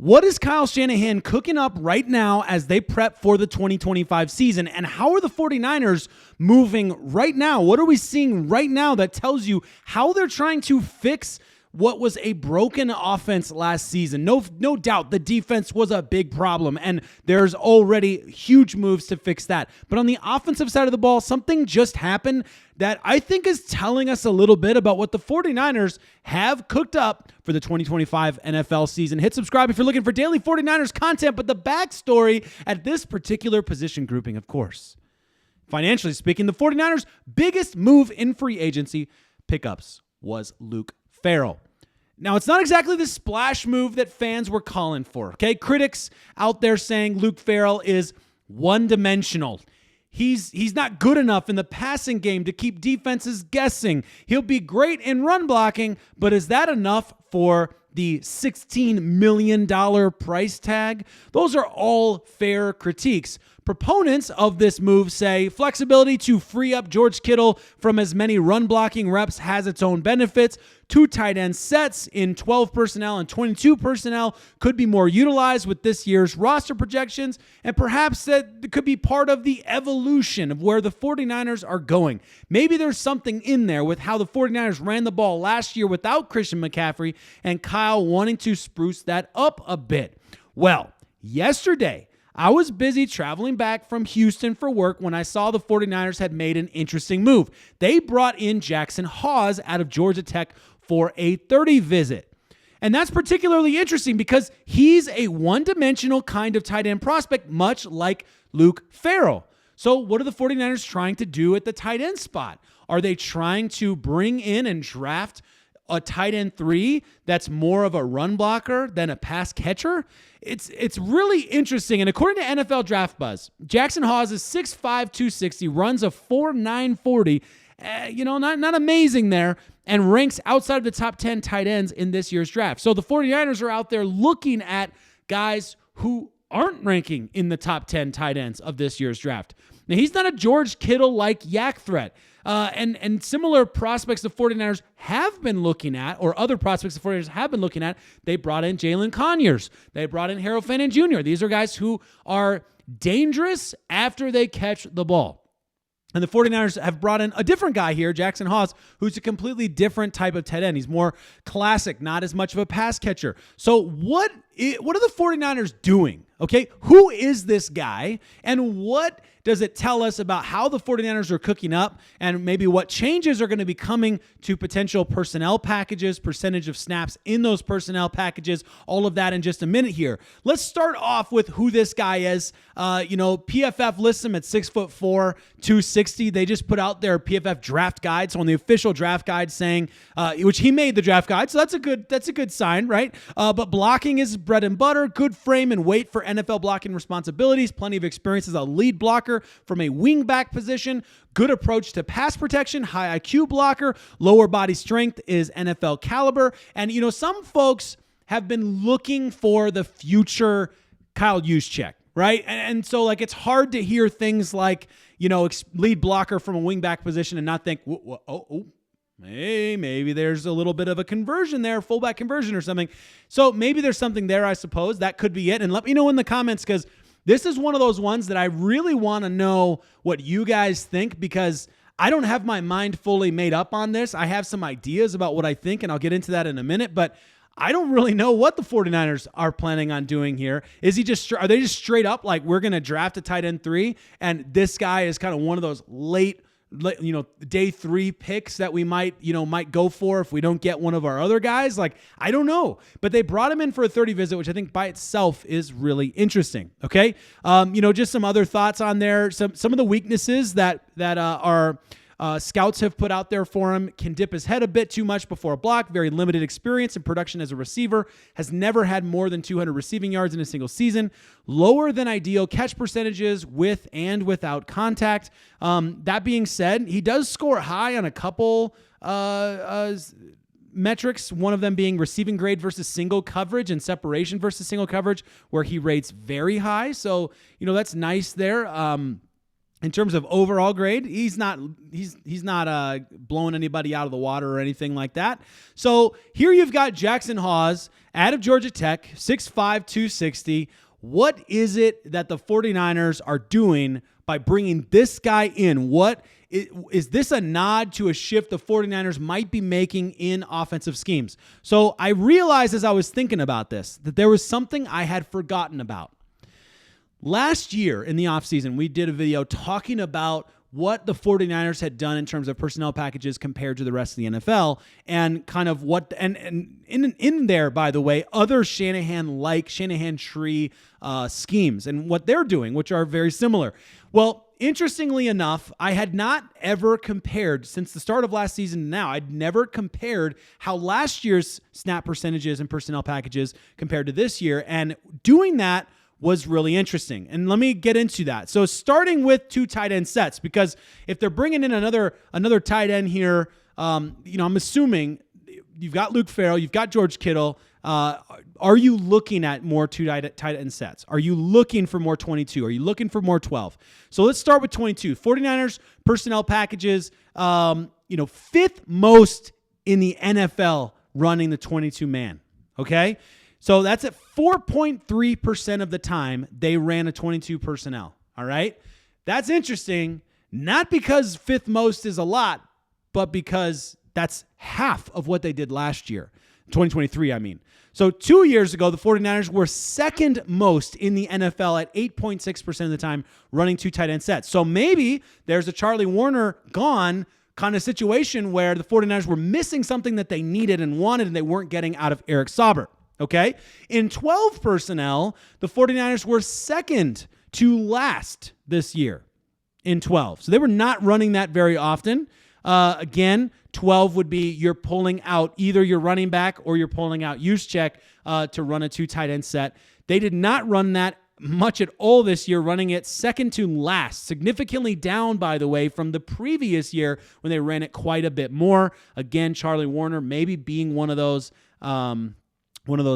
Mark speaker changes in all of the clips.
Speaker 1: What is Kyle Shanahan cooking up right now as they prep for the 2025 season? And how are the 49ers moving right now? What are we seeing right now that tells you how they're trying to fix what was a broken offense last season? No doubt the defense was a big problem, and there's already huge moves to fix that. But on the offensive side of the ball, something just happened that I think is telling us a little bit about what the 49ers have cooked up for the 2025 NFL season. Hit subscribe if you're looking for daily 49ers content, but the backstory at this particular position grouping, of course. Financially speaking, the 49ers' biggest move in free agency pickups was Luke Farrell. Now, it's not exactly the splash move that fans were calling for, okay? Critics out there saying Luke Farrell is one-dimensional. He's not good enough in the passing game to keep defenses guessing. He'll be great in run blocking, but is that enough for the $16 million price tag? Those are all fair critiques. Proponents of this move say flexibility to free up George Kittle from as many run blocking reps has its own benefits. 2 tight end sets in 12 personnel and 22 personnel could be more utilized with this year's roster projections, and perhaps that could be part of the evolution of where the 49ers are going. Maybe there's something in there with how the 49ers ran the ball last year without Christian McCaffrey and Kyle wanting to spruce that up a bit. Well, yesterday, I was busy traveling back from Houston for work when I saw the 49ers had made an interesting move. They brought in Jackson Hawes out of Georgia Tech for a 30 visit. And that's particularly interesting because he's a one-dimensional kind of tight end prospect, much like Luke Farrell. So what are the 49ers trying to do at the tight end spot? Are they trying to bring in and draft a tight end 3 that's more of a run blocker than a pass catcher? It's really interesting. And according to NFL Draft Buzz, Jackson Hawes is 6'5", 260, runs a 4.9 40. Not amazing there, and ranks outside of the top 10 tight ends in this year's draft. So the 49ers are out there looking at guys who aren't ranking in the top 10 tight ends of this year's draft. Now, he's not a George Kittle-like yak threat. And similar prospects the 49ers have been looking at, or other prospects the 49ers have been looking at, they brought in Jalen Conyers. They brought in Harold Fannin Jr. These are guys who are dangerous after they catch the ball. And the 49ers have brought in a different guy here, Jackson Hawes, who's a completely different type of tight end. He's more classic, not as much of a pass catcher. So what are the 49ers doing? Okay, who is this guy, and what does it tell us about how the 49ers are cooking up, and maybe what changes are going to be coming to potential personnel packages, percentage of snaps in those personnel packages, all of that in just a minute here. Let's start off with who this guy is. PFF lists him at 6'4", 260. They just put out their PFF draft guide, so on the official draft guide saying, which he made the draft guide, so that's a good sign, right? But blocking is bread and butter, good frame and weight for NFL blocking responsibilities, plenty of experience as a lead blocker from a wingback position, good approach to pass protection, high IQ blocker, lower body strength is NFL caliber. And, some folks have been looking for the future Kyle Juszczyk, right? And so, it's hard to hear things like, lead blocker from a wingback position and not think, hey, maybe there's a little bit of a conversion there, fullback conversion or something. So maybe there's something there, I suppose. That could be it. And let me know in the comments, because this is one of those ones that I really want to know what you guys think, because I don't have my mind fully made up on this. I have some ideas about what I think, and I'll get into that in a minute, but I don't really know what the 49ers are planning on doing here. Are they just straight up like, we're going to draft a tight end 3, and this guy is kind of one of those late day 3 picks that we might go for if we don't get one of our other guys? I don't know. But they brought him in for a 30 visit, which I think by itself is really interesting. Okay. Just some other thoughts on there. Some of the weaknesses that are scouts have put out there for him: can dip his head a bit too much before a block, very limited experience and production as a receiver, has never had more than 200 receiving yards in a single season, lower than ideal catch percentages with and without contact. That being said, he does score high on a couple metrics, one of them being receiving grade versus single coverage and separation versus single coverage, where he rates very high. So, that's nice there. in terms of overall grade, he's not blowing anybody out of the water or anything like that. So here you've got Jackson Hawes out of Georgia Tech, 6'5", 260. What is it that the 49ers are doing by bringing this guy in? What is this a nod to a shift the 49ers might be making in offensive schemes? So I realized as I was thinking about this that there was something I had forgotten about. Last year in the offseason, we did a video talking about what the 49ers had done in terms of personnel packages compared to the rest of the NFL, and kind of what, and in there, by the way, other Shanahan tree schemes and what they're doing, which are very similar. Well, interestingly enough, I had not ever compared, since the start of last season to now, I'd never compared how last year's snap percentages and personnel packages compared to this year, and doing that was really interesting. And let me get into that. So starting with 2 tight end sets, because if they're bringing in another tight end here, I'm assuming you've got Luke Farrell, you've got George Kittle. Are you looking at more 2 tight end sets? Are you looking for more 22? Are you looking for more 12? So let's start with 22. 49ers personnel packages, 5th most in the NFL running the 22 man. Okay. So that's at 4.3% of the time they ran a 22 personnel. All right. That's interesting. Not because 5th most is a lot, but because that's half of what they did last year. 2023, I mean. So 2 years ago, the 49ers were 2nd most in the NFL at 8.6% of the time running 2 tight end sets. So maybe there's a Charlie Warner gone kind of situation where the 49ers were missing something that they needed and wanted and they weren't getting out of Eric Saubert. Okay? In 12 personnel, the 49ers were 2nd to last this year in 12. So they were not running that very often. Again, 12 would be you're pulling out either your running back or you're pulling out Juszczyk to run a 2 tight end set. They did not run that much at all this year, running it 2nd to last, significantly down, by the way, from the previous year when they ran it quite a bit more. Again, Charlie Warner maybe being one of those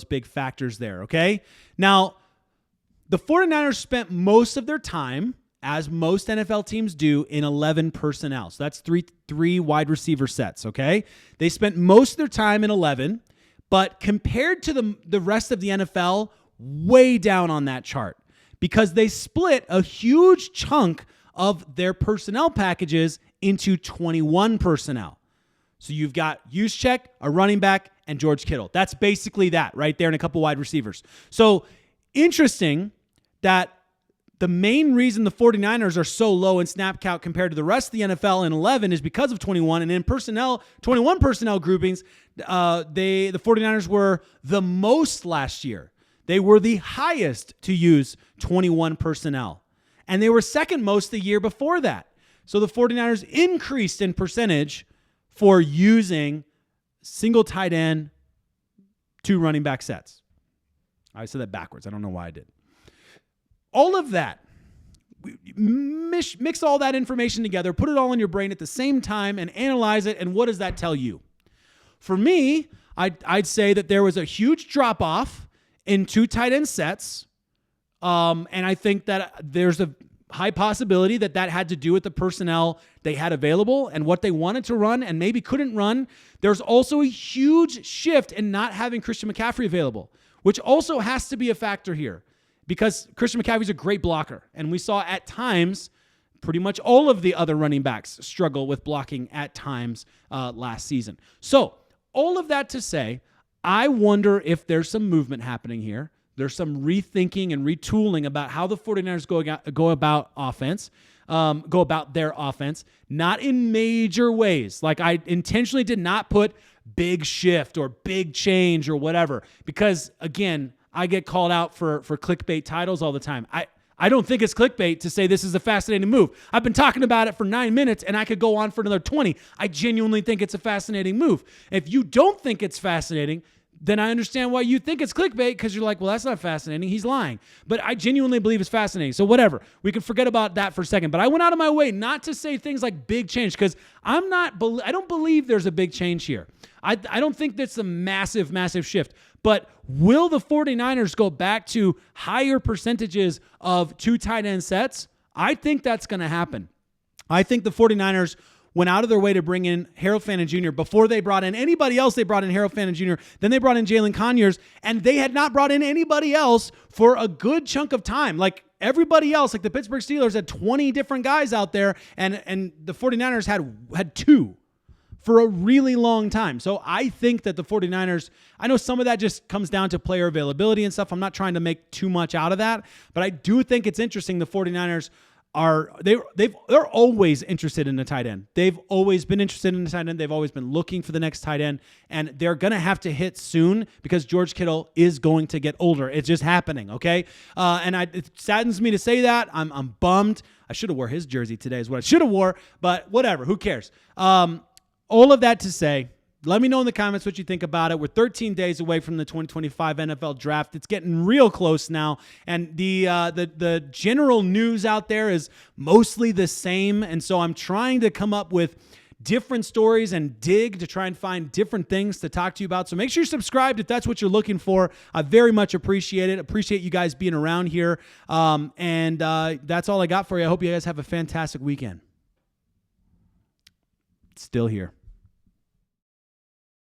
Speaker 1: big factors there, okay? Now, the 49ers spent most of their time, as most NFL teams do, in 11 personnel. So that's three wide receiver sets, okay? They spent most of their time in 11, but compared to the rest of the NFL, way down on that chart because they split a huge chunk of their personnel packages into 21 personnel. So you've got Juszczyk, a running back, and George Kittle. That's basically that right there, and a couple wide receivers. So interesting that the main reason the 49ers are so low in snap count compared to the rest of the NFL in 11 is because of 21. And in 21 personnel groupings, the 49ers were the most last year. They were the highest to use 21 personnel. And they were 2nd most the year before that. So the 49ers increased in percentage for using single tight end, 2 running back sets. I said that backwards. I don't know why I did. All of that, mix all that information together, put it all in your brain at the same time and analyze it, and what does that tell you? For me, I'd say that there was a huge drop-off in 2 tight end sets, and I think that there's a high possibility that had to do with the personnel they had available and what they wanted to run and maybe couldn't run. There's also a huge shift in not having Christian McCaffrey available, which also has to be a factor here because Christian McCaffrey's a great blocker. And we saw at times pretty much all of the other running backs struggle with blocking at times last season. So all of that to say, I wonder if there's some movement happening here. There's some rethinking and retooling about how the 49ers go about their offense, not in major ways. Like I intentionally did not put big shift or big change or whatever, because again, I get called out for clickbait titles all the time. I don't think it's clickbait to say this is a fascinating move. I've been talking about it for 9 minutes and I could go on for another 20. I genuinely think it's a fascinating move. If you don't think it's fascinating, then I understand why you think it's clickbait, because you're like, well, that's not fascinating. He's lying. But I genuinely believe it's fascinating. So whatever. We can forget about that for a second. But I went out of my way not to say things like big change, because I don't believe there's a big change here. I don't think that's a massive, massive shift. But will the 49ers go back to higher percentages of 2 tight end sets? I think that's going to happen. I think the 49ers went out of their way to bring in Harold Fannin Jr. before they brought in anybody else. They brought in Harold Fannin Jr. Then they brought in Jalen Conyers, and they had not brought in anybody else for a good chunk of time. Like everybody else, like the Pittsburgh Steelers had 20 different guys out there, and the 49ers had 2 for a really long time. So I think that the 49ers, I know some of that just comes down to player availability and stuff. I'm not trying to make too much out of that, but I do think it's interesting the 49ers they're always interested in a tight end. They've always been interested in a tight end. They've always been looking for the next tight end, and they're going to have to hit soon because George Kittle is going to get older. It's just happening, okay? It saddens me to say that. I'm bummed. I should have wore his jersey today is what I should have wore, but whatever. Who cares? All of that to say, let me know in the comments what you think about it. We're 13 days away from the 2025 NFL Draft. It's getting real close now, and the general news out there is mostly the same, and so I'm trying to come up with different stories and dig to try and find different things to talk to you about. So make sure you're subscribed if that's what you're looking for. I very much appreciate it. Appreciate you guys being around here, and that's all I got for you. I hope you guys have a fantastic weekend. It's still here.